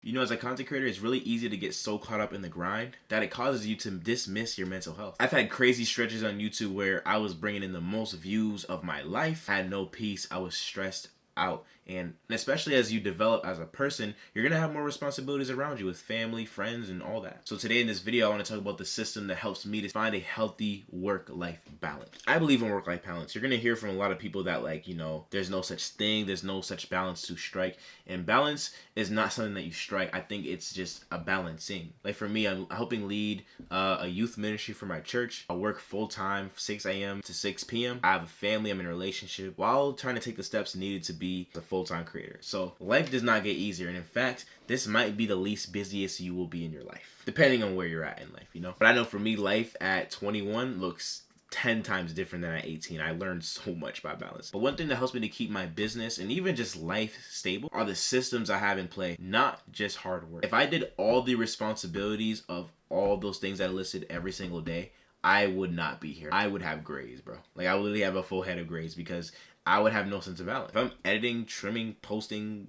You know, as a content creator, it's really easy to get so caught up in the grind that it causes you to dismiss your mental health. I've had crazy stretches on YouTube where I was bringing in the most views of my life, I had no peace, I was stressed out. And especially as you develop as a person, you're gonna have more responsibilities around you with family, friends, and all that. So today in this video, I want to talk about the system that helps me to find a healthy work-life balance. I believe in work-life balance. You're gonna hear from a lot of people that, like, you know, there's no such thing, there's no such balance to strike. And balance is not something that you strike. I think it's just a balancing. Like for me, I'm helping lead a youth ministry for my church. I work full-time, 6 a.m. to 6 p.m. I have a family, I'm in a relationship, while trying to take the steps needed to be a full-time creator. So life does not get easier, and in fact, this might be the least busiest you will be in your life, depending on where you're at in life, you know. But I know for me, life at 21 looks 10 times different than at 18. I learned so much by balance. But one thing that helps me to keep my business and even just life stable are the systems I have in play, not just hard work. If I did all the responsibilities of all those things I listed every single day, I would not be here. I would have grays, bro. Like, I would literally have a full head of grays because I would have no sense of balance. If I'm editing, trimming, posting,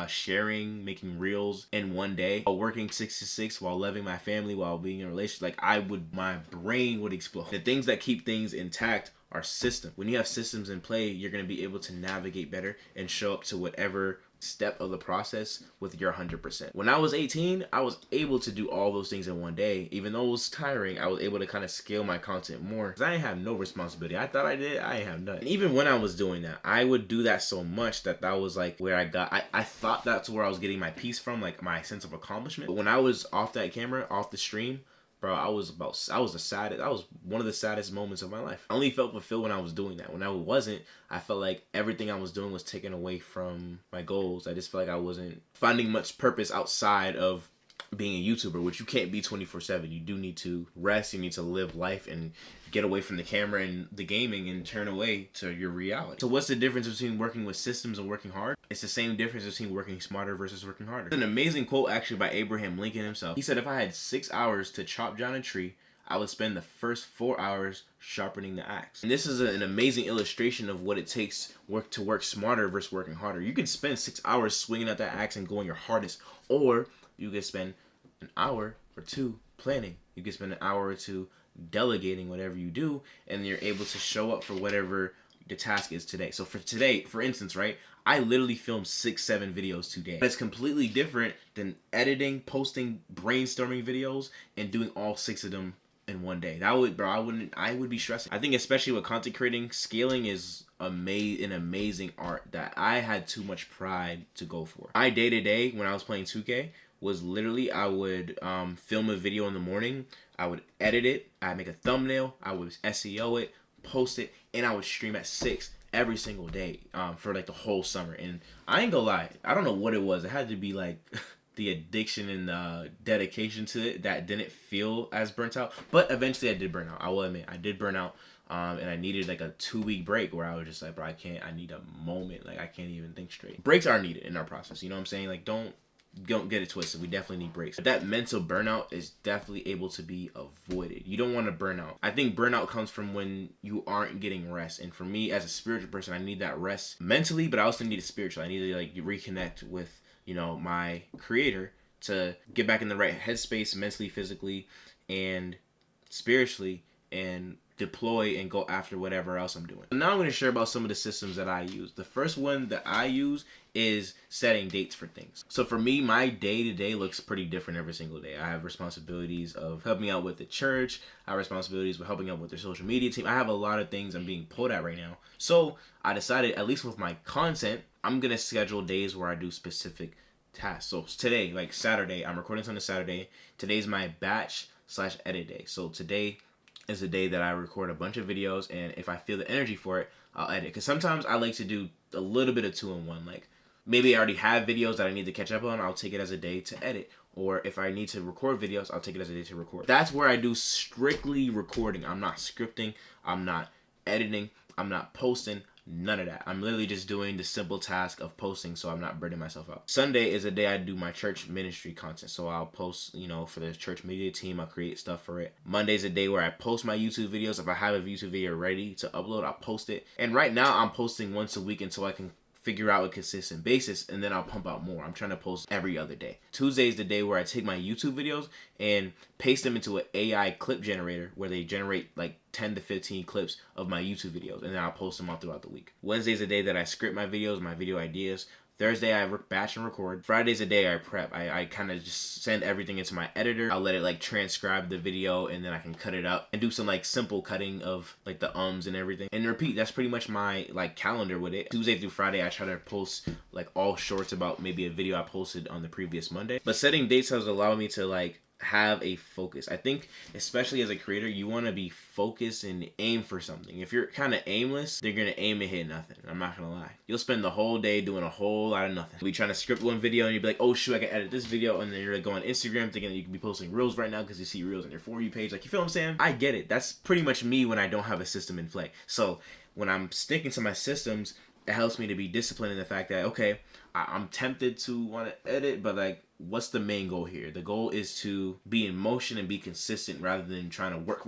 sharing, making reels in one day, while working 6 to 6, while loving my family, while being in a relationship, like my brain would explode. The things that keep things intact are systems. When you have systems in play, you're gonna be able to navigate better and show up to whatever step of the process with your 100%. When I was 18, I was able to do all those things in one day. Even though it was tiring, I was able to kind of scale my content more because I didn't have no responsibility. I thought I did, I didn't have none. And even when I was doing that, I would do that so much that was like where I thought that's where I was getting my peace from, like my sense of accomplishment. But when I was off that camera, off the stream, bro, I was one of the saddest moments of my life. I only felt fulfilled when I was doing that. When I wasn't, I felt like everything I was doing was taken away from my goals. I just felt like I wasn't finding much purpose outside of being a YouTuber, which you can't be 24/7. You do need to rest, you need to live life and get away from the camera and the gaming and turn away to your reality. So what's the difference between working with systems and working hard? It's the same difference between working smarter versus working harder. It's an amazing quote actually by Abraham Lincoln himself. He said, if I had 6 hours to chop down a tree, I would spend the first 4 hours sharpening the axe. And this is an amazing illustration of what it takes to work smarter versus working harder. You can spend 6 hours swinging at that axe and going your hardest, or you can spend an hour or two planning. You can spend an hour or two delegating whatever you do, and you're able to show up for whatever the task is today. So for today, for instance, right, I literally filmed 6-7 videos today. That's completely different than editing, posting, brainstorming videos, and doing all 6 of them in one day. That would, bro, I would be stressing. I think especially with content creating, scaling is an amazing art that I had too much pride to go for. My day-to-day when I was playing 2K was literally, I would film a video in the morning, I would edit it, I'd make a thumbnail, I would SEO it, post it, and I would stream at 6 every single day for like the whole summer. And I ain't gonna lie, I don't know what it was. It had to be like the addiction and dedication to it that didn't feel as burnt out. But eventually I did burn out. I will admit, I did burn out. And I needed like a 2-week break where I was just like, bro, I need a moment. Like, I can't even think straight. Breaks are needed in our process. You know what I'm saying? Like, don't get it twisted. We definitely need breaks. But that mental burnout is definitely able to be avoided. You don't want to burn out. I think burnout comes from when you aren't getting rest. And for me, as a spiritual person, I need that rest mentally, but I also need it spiritually. I need to like reconnect with, you know, my creator to get back in the right headspace mentally, physically, and spiritually, and deploy and go after whatever else I'm doing. So now I'm going to share about some of the systems that I use. The first one that I use is setting dates for things. So for me, my day-to-day looks pretty different every single day. I have responsibilities of helping out with the church. I have responsibilities with helping out with their social media team. I have a lot of things I'm being pulled at right now. So I decided, at least with my content, I'm going to schedule days where I do specific tasks. So today, like Saturday, I'm recording this on a Saturday. Today's my batch/edit day. So today is the day that I record a bunch of videos, and if I feel the energy for it, I'll edit. Because sometimes I like to do a little bit of 2-in-1. Like, maybe I already have videos that I need to catch up on, I'll take it as a day to edit. Or if I need to record videos, I'll take it as a day to record. That's where I do strictly recording. I'm not scripting, I'm not editing, I'm not posting, none of that. I'm literally just doing the simple task of posting, so I'm not burning myself out. Sunday is a day I do my church ministry content, so I'll post, you know, for the church media team, I'll create stuff for it. Monday's a day where I post my YouTube videos. If I have a YouTube video ready to upload, I'll post it. And right now I'm posting once a week until I can figure out a consistent basis, and then I'll pump out more. I'm trying to post every other day. Tuesday is the day where I take my YouTube videos and paste them into an AI clip generator where they generate like 10 to 15 clips of my YouTube videos, and then I'll post them all throughout the week. Wednesday is the day that I script my videos, my video ideas. Thursday, I batch and record. Friday's the day I prep. I kind of just send everything into my editor. I'll let it like transcribe the video, and then I can cut it up and do some like simple cutting of like the ums and everything. And repeat, that's pretty much my like calendar with it. Tuesday through Friday, I try to post like all shorts about maybe a video I posted on the previous Monday. But setting dates has allowed me to like have a focus. I think especially as a creator, you want to be focused and aim for something. If you're kind of aimless, they're gonna aim and hit nothing. I'm not gonna lie. You'll spend the whole day doing a whole lot of nothing. You'll be trying to script one video and you'll be like, oh shoot, I can edit this video, and then you're like going on Instagram thinking that you can be posting reels right now because you see reels on your For You page. Like, you feel what I'm saying? I get it. That's pretty much me when I don't have a system in play. So when I'm sticking to my systems, it helps me to be disciplined in the fact that, okay, I'm tempted to want to edit, but like, what's the main goal here? The goal is to be in motion and be consistent rather than trying to work.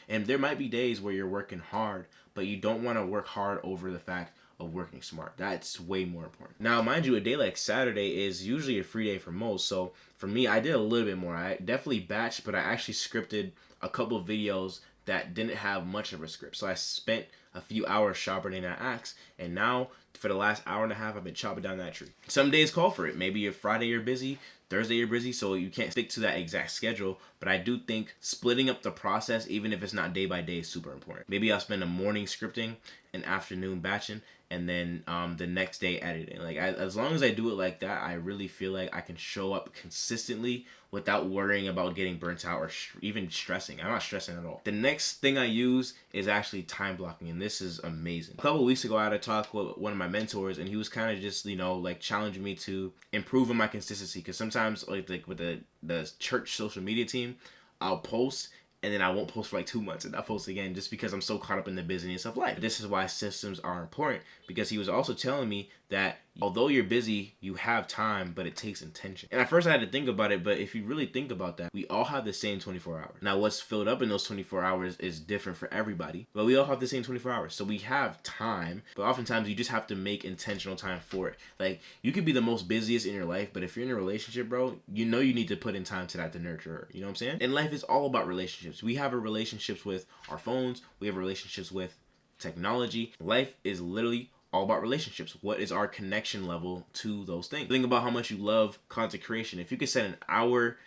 And there might be days where you're working hard, but you don't want to work hard over the fact of working smart. That's way more important. Now, mind you, a day like Saturday is usually a free day for most. So for me, I did a little bit more. I definitely batched, but I actually scripted a couple of videos that didn't have much of a script. So I spent a few hours sharpening that axe, and now for the last hour and a half, I've been chopping down that tree. Some days call for it. Maybe if Friday you're busy, Thursday you're busy, so you can't stick to that exact schedule. But I do think splitting up the process, even if it's not day by day, is super important. Maybe I'll spend a morning scripting, an afternoon batching, and then the next day editing. Like, as long as I do it like that, I really feel like I can show up consistently without worrying about getting burnt out or even stressing. I'm not stressing at all. The next thing I use is actually time blocking, and this is amazing. A couple of weeks ago, I had a talk with one of my mentors, and he was kind of just, you know, like challenging me to improve on my consistency, because sometimes like with the church social media team, I'll post and then I won't post for like 2 months, and I'll post again just because I'm so caught up in the busyness of life. This is why systems are important, because he was also telling me that although you're busy, you have time, but it takes intention. And at first I had to think about it, but if you really think about that, we all have the same 24 hours. Now, what's filled up in those 24 hours is different for everybody, but we all have the same 24 hours. So we have time, but oftentimes you just have to make intentional time for it. Like, you could be the most busiest in your life, but if you're in a relationship, bro, you know you need to put in time to that to nurture her. You know what I'm saying? And life is all about relationships. We have relationships with our phones. We have relationships with technology. Life is literally all about relationships. What is our connection level to those things? Think about how much you love content creation. If you could set an hour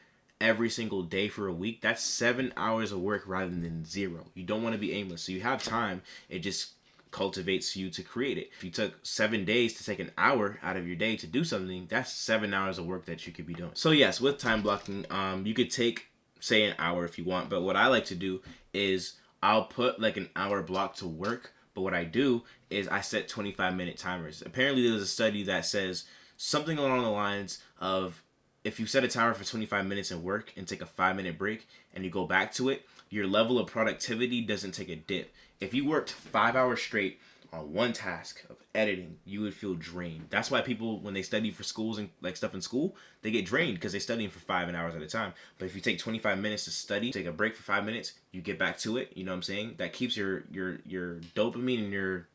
every single day for a week, that's 7 hours of work rather than 0. You don't want to be aimless. So you have time. It just cultivates you to create it. If you took 7 days to take an hour out of your day to do something, that's 7 hours of work that you could be doing. So yes, with time blocking, you could take, say, an hour if you want, but what I like to do is I'll put like an hour block to work. But what I do is I set 25-minute timers. Apparently there's a study that says something along the lines of, if you set a timer for 25 minutes at work and take a 5-minute break and you go back to it, your level of productivity doesn't take a dip. If you worked 5 hours straight on one task of editing, you would feel drained. That's why people, when they study for schools and like stuff in school, they get drained because they're studying for 5 hours at a time. But if you take 25 minutes to study, take a break for 5 minutes, you get back to it. You know what I'm saying? That keeps your dopamine and your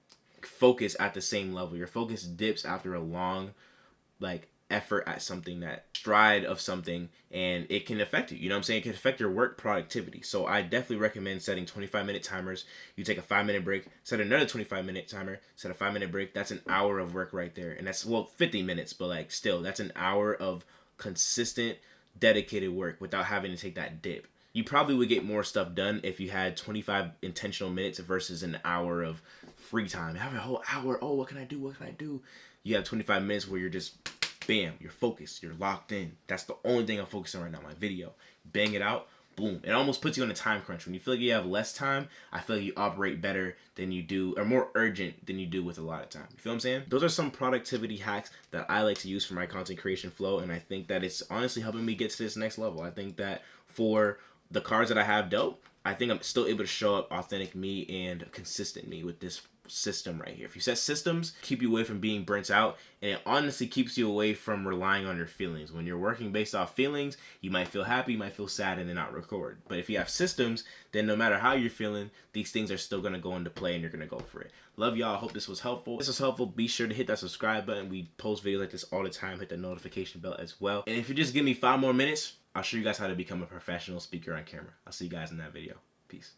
focus at the same level. Your focus dips after a long like effort at something, that stride of something, and it can affect you. You know what I'm saying? It can affect your work productivity. So I definitely recommend setting 25-minute timers. You take a 5-minute break, set another 25-minute timer, set a 5-minute break. That's an hour of work right there. And that's, well, 50 minutes, but like still, that's an hour of consistent, dedicated work without having to take that dip. You probably would get more stuff done if you had 25 intentional minutes versus an hour of free time. You have a whole hour. Oh, what can I do? What can I do? You have 25 minutes where you're just, bam, you're focused, you're locked in. That's the only thing I'm focusing on right now, my video. Bang it out, boom. It almost puts you on a time crunch. When you feel like you have less time, I feel like you operate better than you do, or more urgent than you do with a lot of time. You feel what I'm saying? Those are some productivity hacks that I like to use for my content creation flow, and I think that it's honestly helping me get to this next level. I think that for the cards that I have dealt, I think I'm still able to show up authentic me and consistent me with this system right here. If you set systems, keep you away from being burnt out, and it honestly keeps you away from relying on your feelings. When you're working based off feelings, you might feel happy, you might feel sad, and then not record. But if you have systems, then no matter how you're feeling, these things are still gonna go into play and you're gonna go for it. Love y'all. I hope this was helpful. If this was helpful, be sure to hit that subscribe button. We post videos like this all the time. Hit the notification bell as well. And if you just give me 5 more minutes, I'll show you guys how to become a professional speaker on camera. I'll see you guys in that video. Peace.